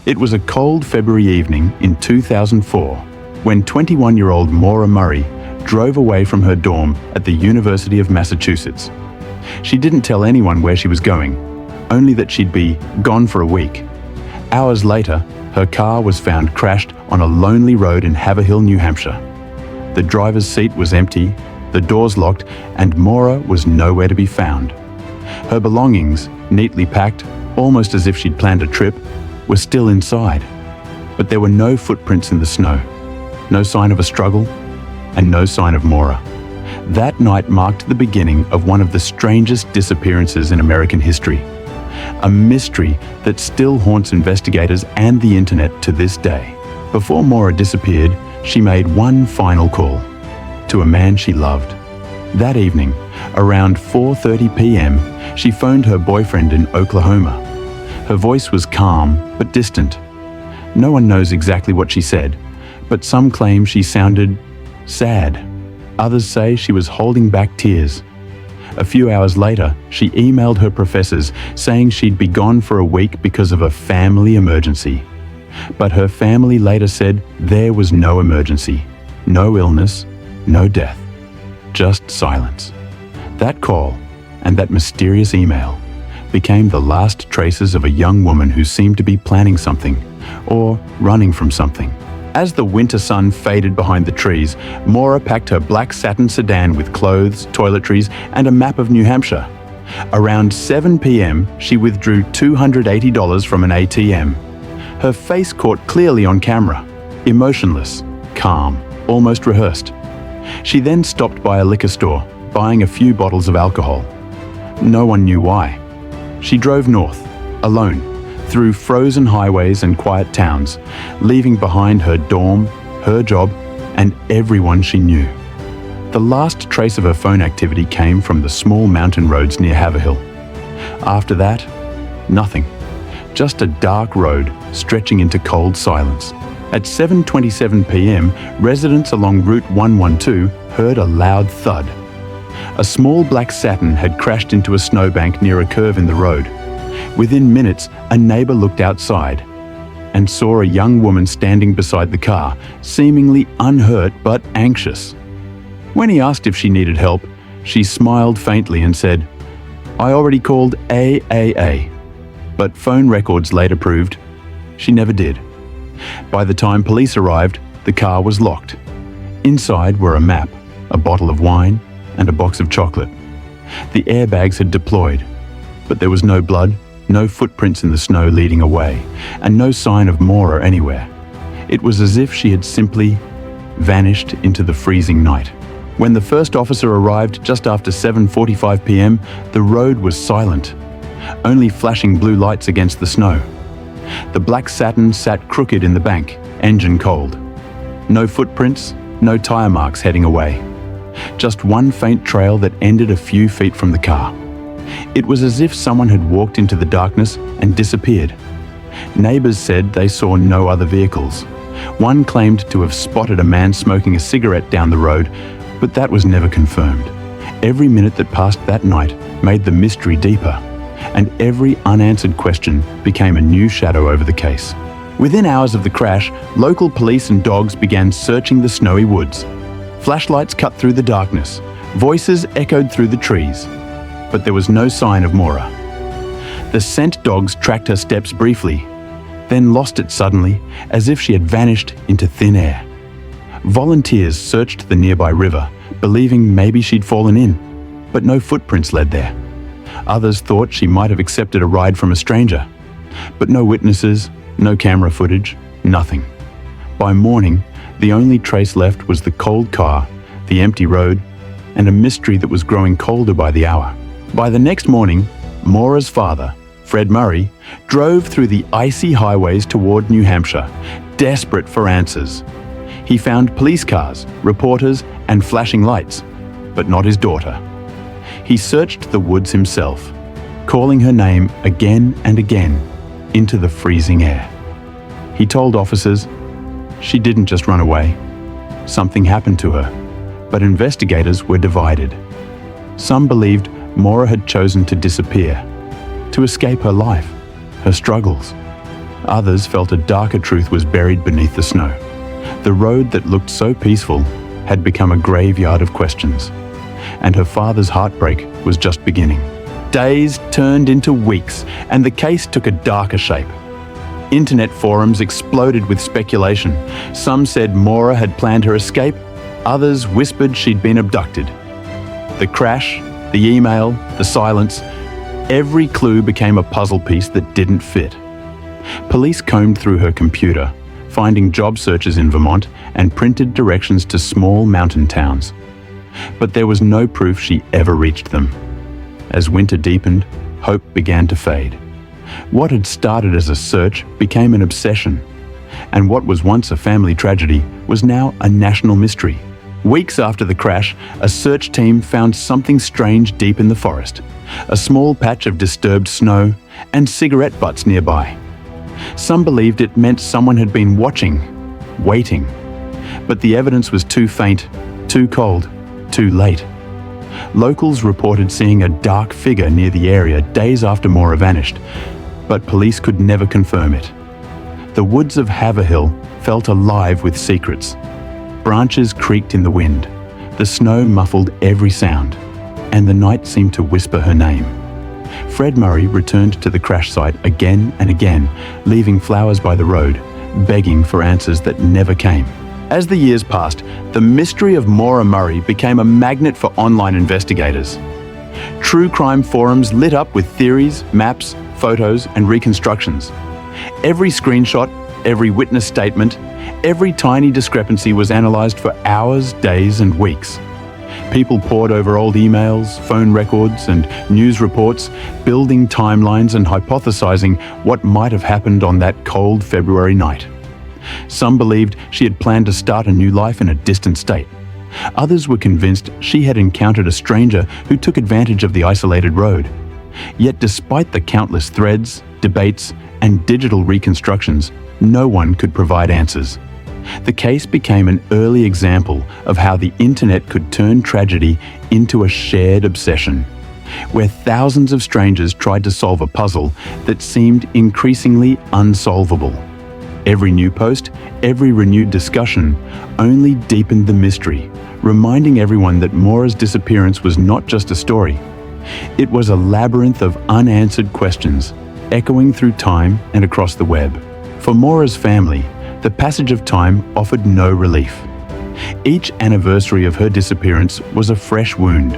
It was a cold February evening in 2004 when 21-year-old Maura Murray drove away from her dorm at the University of Massachusetts. She didn't tell anyone where she was going, only that she'd be gone for a week. Hours later, her car was found crashed on a lonely road in Haverhill, New Hampshire. The driver's seat was empty, the doors locked, and Maura was nowhere to be found. Her belongings, neatly packed, almost as if she'd planned a trip, were still inside. But there were no footprints in the snow, no sign of a struggle, and no sign of Maura. That night marked the beginning of one of the strangest disappearances in American history. A mystery that still haunts investigators and the internet to this day. Before Maura disappeared, she made one final call to a man she loved. That evening, around 4:30 p.m., she phoned her boyfriend in Oklahoma. Her voice was calm but distant. No one knows exactly what she said, but some claim she sounded sad. Others say she was holding back tears. A few hours later, she emailed her professors saying she'd be gone for a week because of a family emergency. But her family later said there was no emergency, no illness, no death, just silence. That call and that mysterious email became the last traces of a young woman who seemed to be planning something or running from something. As the winter sun faded behind the trees, Maura packed her black satin sedan with clothes, toiletries, and a map of New Hampshire. Around 7 p.m., she withdrew $280 from an ATM. Her face caught clearly on camera, emotionless, calm, almost rehearsed. She then stopped by a liquor store, buying a few bottles of alcohol. No one knew why. She drove north, alone, through frozen highways and quiet towns, leaving behind her dorm, her job, and everyone she knew. The last trace of her phone activity came from the small mountain roads near Haverhill. After that, nothing. Just a dark road stretching into cold silence. At 7:27 p.m., residents along Route 112 heard a loud thud. A small black Saturn had crashed into a snowbank near a curve in the road. Within minutes, a neighbor looked outside and saw a young woman standing beside the car, seemingly unhurt but anxious. When he asked if she needed help, she smiled faintly and said, "I already called AAA." But phone records later proved she never did. By the time police arrived, the car was locked. Inside were a map, a bottle of wine, and a box of chocolate. The airbags had deployed, but there was no blood, no footprints in the snow leading away, and no sign of Maura anywhere. It was as if she had simply vanished into the freezing night. When the first officer arrived just after 7:45 p.m., the road was silent, only flashing blue lights against the snow. The black Saturn sat crooked in the bank, engine cold. No footprints, no tire marks heading away. Just one faint trail that ended a few feet from the car. It was as if someone had walked into the darkness and disappeared. Neighbors said they saw no other vehicles. One claimed to have spotted a man smoking a cigarette down the road, but that was never confirmed. Every minute that passed that night made the mystery deeper, and every unanswered question became a new shadow over the case. Within hours of the crash, local police and dogs began searching the snowy woods. Flashlights cut through the darkness. Voices echoed through the trees. But there was no sign of Maura. The scent dogs tracked her steps briefly, then lost it suddenly, as if she had vanished into thin air. Volunteers searched the nearby river, believing maybe she'd fallen in, but no footprints led there. Others thought she might have accepted a ride from a stranger, but no witnesses, no camera footage, nothing. By morning, the only trace left was the cold car, the empty road, and a mystery that was growing colder by the hour. By the next morning, Maura's father, Fred Murray, drove through the icy highways toward New Hampshire, desperate for answers. He found police cars, reporters, and flashing lights, but not his daughter. He searched the woods himself, calling her name again and again into the freezing air. He told officers she didn't just run away. Something happened to her, but investigators were divided. Some believed Maura had chosen to disappear, to escape her life, her struggles. Others felt a darker truth was buried beneath the snow. The road that looked so peaceful had become a graveyard of questions, and her father's heartbreak was just beginning. Days turned into weeks, and the case took a darker shape. Internet forums exploded with speculation. Some said Maura had planned her escape, others whispered she'd been abducted. The crash, the email, the silence, every clue became a puzzle piece that didn't fit. Police combed through her computer, finding job searches in Vermont and printed directions to small mountain towns. But there was no proof she ever reached them. As winter deepened, hope began to fade. What had started as a search became an obsession, and what was once a family tragedy was now a national mystery. Weeks after the crash, a search team found something strange deep in the forest, a small patch of disturbed snow and cigarette butts nearby. Some believed it meant someone had been watching, waiting, but the evidence was too faint, too cold, too late. Locals reported seeing a dark figure near the area days after Maura vanished, but police could never confirm it. The woods of Haverhill felt alive with secrets. Branches creaked in the wind, the snow muffled every sound, and the night seemed to whisper her name. Fred Murray returned to the crash site again and again, leaving flowers by the road, begging for answers that never came. As the years passed, the mystery of Maura Murray became a magnet for online investigators. True crime forums lit up with theories, maps, photos, and reconstructions. Every screenshot, every witness statement, every tiny discrepancy was analysed for hours, days, and weeks. People pored over old emails, phone records, and news reports, building timelines and hypothesizing what might have happened on that cold February night. Some believed she had planned to start a new life in a distant state. Others were convinced she had encountered a stranger who took advantage of the isolated road. Yet despite the countless threads, debates, and digital reconstructions, no one could provide answers. The case became an early example of how the internet could turn tragedy into a shared obsession, where thousands of strangers tried to solve a puzzle that seemed increasingly unsolvable. Every new post, every renewed discussion only deepened the mystery, reminding everyone that Maura's disappearance was not just a story. It was a labyrinth of unanswered questions, echoing through time and across the web. For Maura's family, the passage of time offered no relief. Each anniversary of her disappearance was a fresh wound.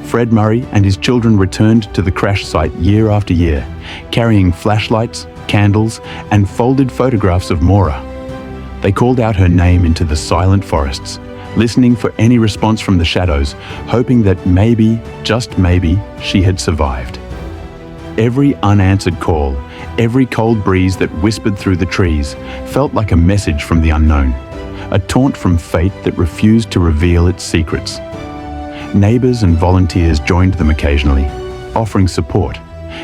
Fred Murray and his children returned to the crash site year after year, carrying flashlights, candles, and folded photographs of Maura. They called out her name into the silent forests, listening for any response from the shadows, hoping that maybe, just maybe, she had survived. Every unanswered call, every cold breeze that whispered through the trees, felt like a message from the unknown, a taunt from fate that refused to reveal its secrets. Neighbors and volunteers joined them occasionally, offering support,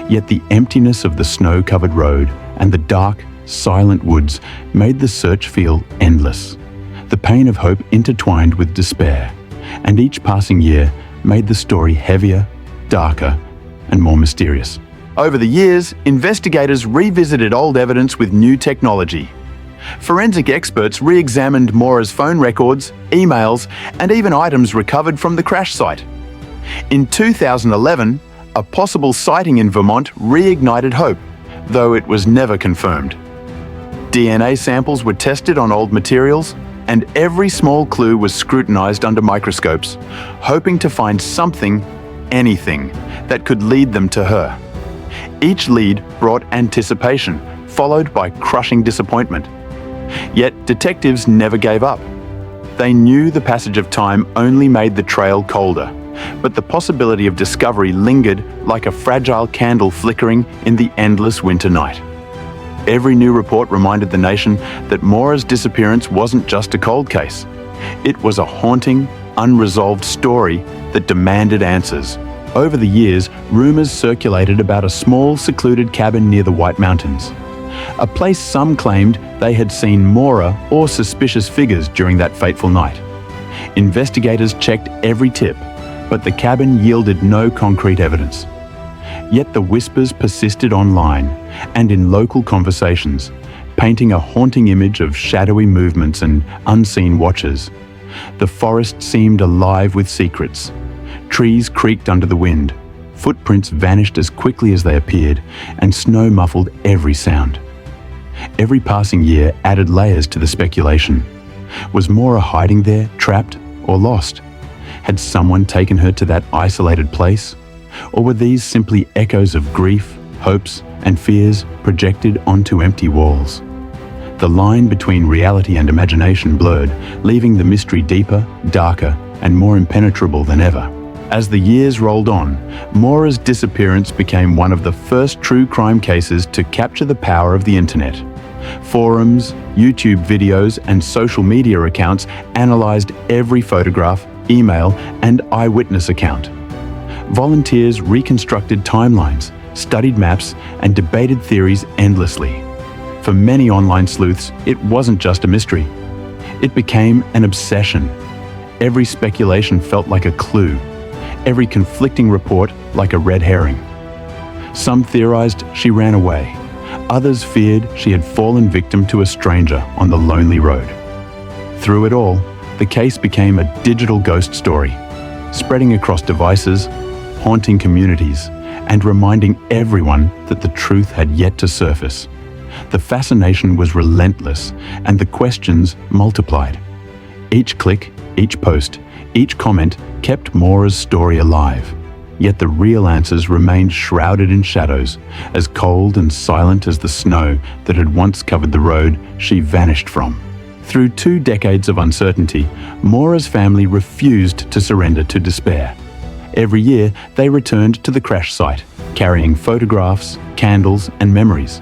yet the emptiness of the snow-covered road and the dark, silent woods made the search feel endless. The pain of hope intertwined with despair, and each passing year made the story heavier, darker, and more mysterious. Over the years, investigators revisited old evidence with new technology. Forensic experts re-examined Maura's phone records, emails, and even items recovered from the crash site. In 2011, a possible sighting in Vermont reignited hope, though it was never confirmed. DNA samples were tested on old materials, and every small clue was scrutinized under microscopes, hoping to find something, anything, that could lead them to her. Each lead brought anticipation, followed by crushing disappointment. Yet detectives never gave up. They knew the passage of time only made the trail colder, but the possibility of discovery lingered like a fragile candle flickering in the endless winter night. Every new report reminded the nation that Maura's disappearance wasn't just a cold case. It was a haunting, unresolved story that demanded answers. Over the years, rumors circulated about a small, secluded cabin near the White Mountains, a place some claimed they had seen Maura or suspicious figures during that fateful night. Investigators checked every tip, but the cabin yielded no concrete evidence. Yet the whispers persisted online and in local conversations. painting a haunting image of shadowy movements and unseen watchers. The forest seemed alive with secrets. Trees creaked under the wind, footprints vanished as quickly as they appeared, and snow muffled every sound. Every passing year added layers to the speculation. Was Maura hiding there, trapped or lost? Had someone taken her to that isolated place? Or were these simply echoes of grief, hopes, and fears projected onto empty walls? The line between reality and imagination blurred, leaving the mystery deeper, darker, and more impenetrable than ever. As the years rolled on, Maura's disappearance became one of the first true crime cases to capture the power of the internet. Forums, YouTube videos, and social media accounts analyzed every photograph, email, and eyewitness account. Volunteers reconstructed timelines, studied maps, and debated theories endlessly. For many online sleuths, it wasn't just a mystery. It became an obsession. Every speculation felt like a clue, every conflicting report like a red herring. Some theorized she ran away. Others feared she had fallen victim to a stranger on the lonely road. Through it all, the case became a digital ghost story, spreading across devices, haunting communities, and reminding everyone that the truth had yet to surface. The fascination was relentless, and the questions multiplied. Each click, each post, each comment kept Maura's story alive. Yet the real answers remained shrouded in shadows, as cold and silent as the snow that had once covered the road she vanished from. Through 2 decades of uncertainty, Maura's family refused to surrender to despair. Every year, they returned to the crash site, carrying photographs, candles, and memories.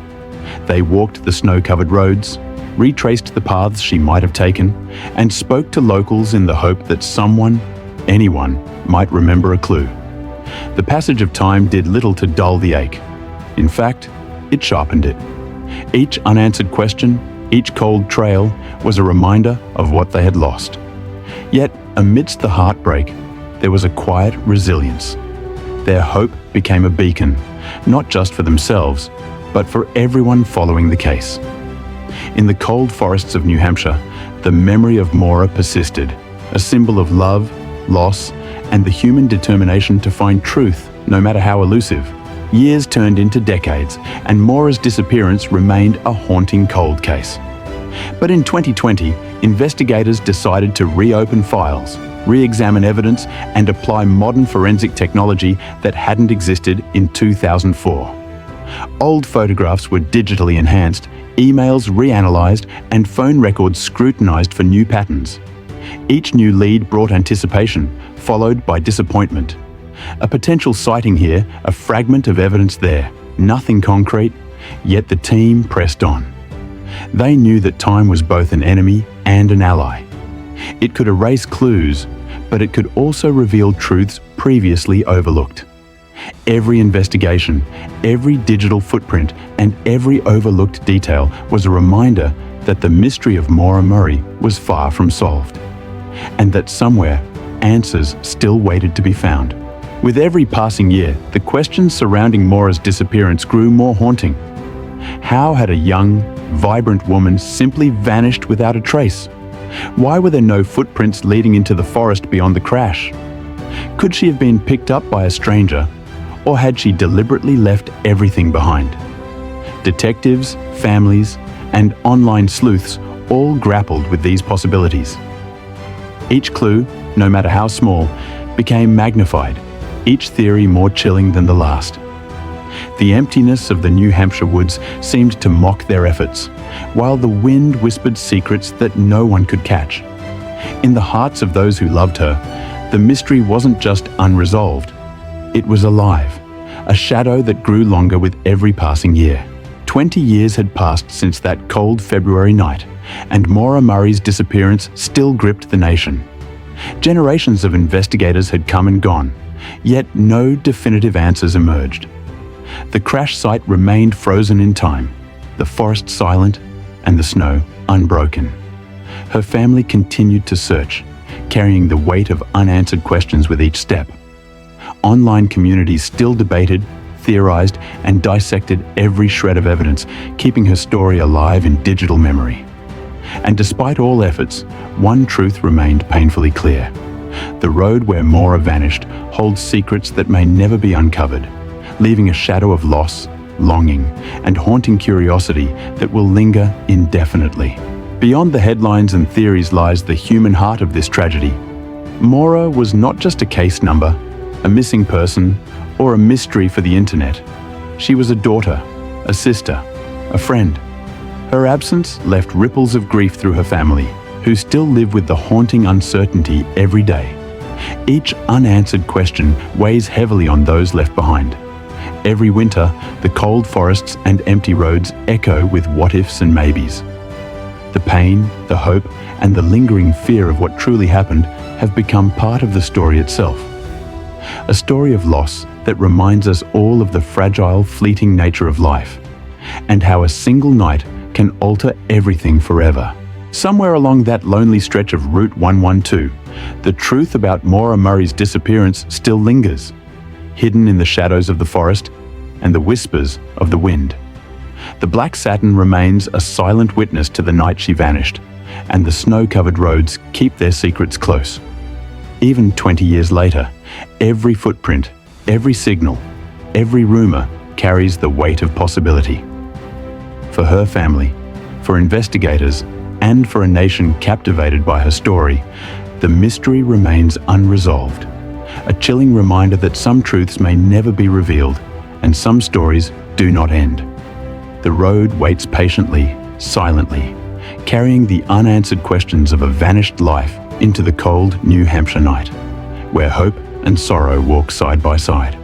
They walked the snow-covered roads, retraced the paths she might have taken, and spoke to locals in the hope that someone, anyone, might remember a clue. The passage of time did little to dull the ache. In fact, it sharpened it. Each unanswered question, each cold trail, was a reminder of what they had lost. Yet, amidst the heartbreak, there was a quiet resilience. Their hope became a beacon, not just for themselves, but for everyone following the case. In the cold forests of New Hampshire, the memory of Maura persisted, a symbol of love, loss, and the human determination to find truth, no matter how elusive. Years turned into decades, and Maura's disappearance remained a haunting cold case. But in 2020, investigators decided to reopen files, re-examine evidence, and apply modern forensic technology that hadn't existed in 2004. Old photographs were digitally enhanced, emails reanalyzed, and phone records scrutinized for new patterns. Each new lead brought anticipation, followed by disappointment. A potential sighting here, a fragment of evidence there, nothing concrete, yet the team pressed on. They knew that time was both an enemy and an ally. It could erase clues, but it could also reveal truths previously overlooked. Every investigation, every digital footprint, and every overlooked detail was a reminder that the mystery of Maura Murray was far from solved, and that somewhere, answers still waited to be found. With every passing year, the questions surrounding Maura's disappearance grew more haunting. How had a young, vibrant woman simply vanished without a trace? Why were there no footprints leading into the forest beyond the crash? Could she have been picked up by a stranger, or had she deliberately left everything behind? Detectives, families, and online sleuths all grappled with these possibilities. Each clue, no matter how small, became magnified, each theory more chilling than the last. The emptiness of the New Hampshire woods seemed to mock their efforts, while the wind whispered secrets that no one could catch. In the hearts of those who loved her, the mystery wasn't just unresolved, it was alive, a shadow that grew longer with every passing year. 20 years had passed since that cold February night, and Maura Murray's disappearance still gripped the nation. Generations of investigators had come and gone, yet no definitive answers emerged. The crash site remained frozen in time, the forest silent and the snow unbroken. Her family continued to search, carrying the weight of unanswered questions with each step. Online communities still debated, theorized, and dissected every shred of evidence, keeping her story alive in digital memory. And despite all efforts, one truth remained painfully clear. The road where Maura vanished holds secrets that may never be uncovered, leaving a shadow of loss, longing, and haunting curiosity that will linger indefinitely. Beyond the headlines and theories lies the human heart of this tragedy. Maura was not just a case number, a missing person, or a mystery for the internet. She was a daughter, a sister, a friend. Her absence left ripples of grief through her family, who still live with the haunting uncertainty every day. Each unanswered question weighs heavily on those left behind. Every winter, the cold forests and empty roads echo with what-ifs and maybes. The pain, the hope, and the lingering fear of what truly happened have become part of the story itself. A story of loss that reminds us all of the fragile, fleeting nature of life, and how a single night can alter everything forever. Somewhere along that lonely stretch of Route 112, the truth about Maura Murray's disappearance still lingers, hidden in the shadows of the forest and the whispers of the wind. The Black Satin remains a silent witness to the night she vanished, and the snow-covered roads keep their secrets close. Even 20 years later, every footprint, every signal, every rumor carries the weight of possibility. For her family, for investigators, and for a nation captivated by her story, the mystery remains unresolved. A chilling reminder that some truths may never be revealed, and some stories do not end. The road waits patiently, silently, carrying the unanswered questions of a vanished life into the cold New Hampshire night, where hope and sorrow walk side by side.